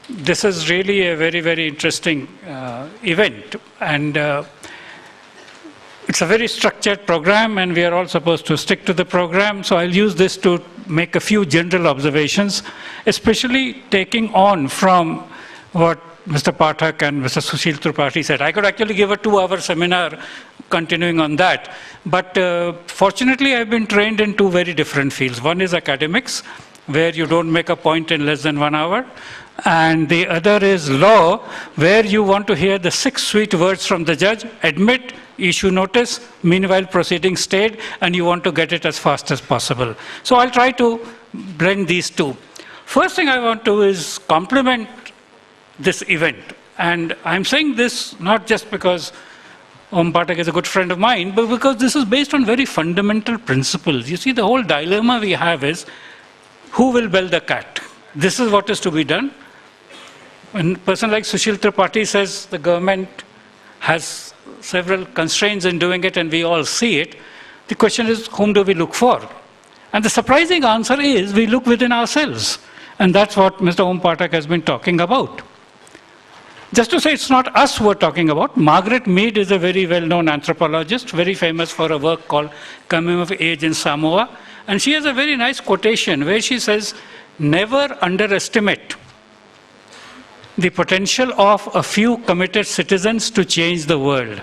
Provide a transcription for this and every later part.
This is really a very, very interesting event. And it's a very structured program, and we are all supposed to stick to the program. So I'll use this to make a few general observations, especially taking on from what Mr. Pathak and Mr. Sushil Tripathi said. I could actually give a 2-hour seminar continuing on that. But fortunately, I've been trained in two very different fields. One is academics, where you don't make a point in less than 1 hour. And the other is law, where you want to hear the 6 sweet words from the judge: admit, issue notice, meanwhile proceedings stayed, and you want to get it as fast as possible. So I'll try to blend these two. First thing I want to is compliment this event. And I'm saying this not just because Om Pathak is a good friend of mine, but because this is based on very fundamental principles. You see, the whole dilemma we have is, who will bell the cat? This is what is to be done. When a person like Sushil Tripathi says the government has several constraints in doing it and we all see it, the question is, whom do we look for? And the surprising answer is, we look within ourselves. And that's what Mr. Om Pathak has been talking about. Just to say it's not us who are talking about, Margaret Mead is a very well-known anthropologist, very famous for a work called Coming of Age in Samoa. And she has a very nice quotation where she says, never underestimate the potential of a few committed citizens to change the world.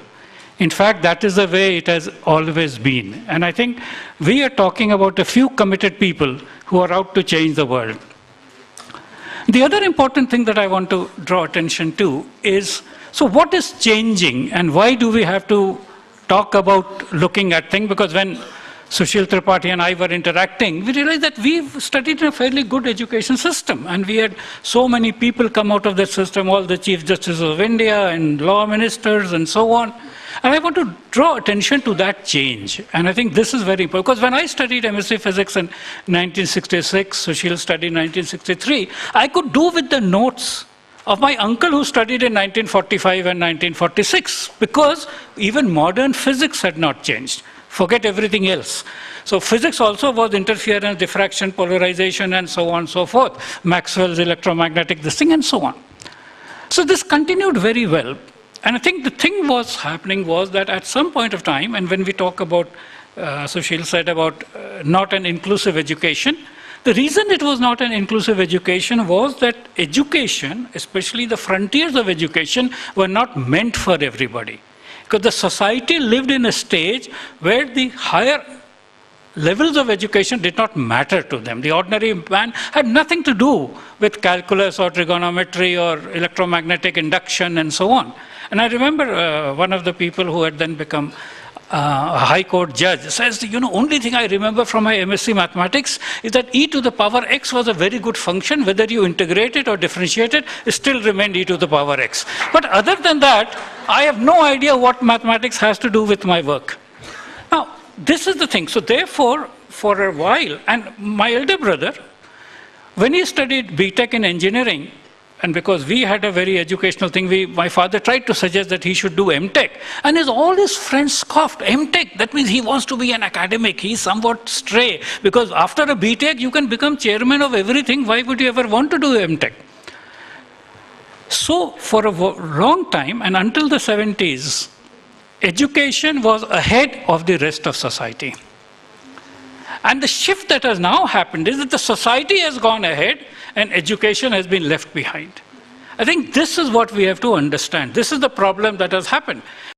In fact, that is the way it has always been. And I think we are talking about a few committed people who are out to change the world. The other important thing that I want to draw attention to is, so what is changing and why do we have to talk about looking at things? Because when Sushil Tripathi and I were interacting, we realized that we've studied in a fairly good education system, and we had so many people come out of that system, all the Chief Justices of India and law ministers and so on. And I want to draw attention to that change. And I think this is very important, because when I studied MSc Physics in 1966, Sushil studied in 1963, I could do with the notes of my uncle who studied in 1945 and 1946, because even modern physics had not changed. Forget everything else. So physics also was interference, diffraction, polarization, and so on and so forth. Maxwell's electromagnetic this thing, and so on. So this continued very well. And I think the thing was happening was that at some point of time, and when we talk about, Sushil said about not an inclusive education, the reason it was not an inclusive education was that education, especially the frontiers of education, were not meant for everybody. Because the society lived in a stage where the higher levels of education did not matter to them. The ordinary man had nothing to do with calculus or trigonometry or electromagnetic induction and so on. And I remember one of the people who had then become a high court judge says, you know, only thing I remember from my MSc mathematics is that e to the power x was a very good function. Whether you integrate it or differentiate it, it still remained e to the power x. But other than that, I have no idea what mathematics has to do with my work. Now, this is the thing. So therefore, for a while, and my elder brother, when he studied BTech in engineering, and because we had a very educational thing, my father tried to suggest that he should do MTech. And all his friends scoffed. MTech, that means he wants to be an academic. He's somewhat stray. Because after a BTech, you can become chairman of everything. Why would you ever want to do MTech? So for a long time, and until the 70s, education was ahead of the rest of society. And the shift that has now happened is that the society has gone ahead and education has been left behind. I think this is what we have to understand. This is the problem that has happened.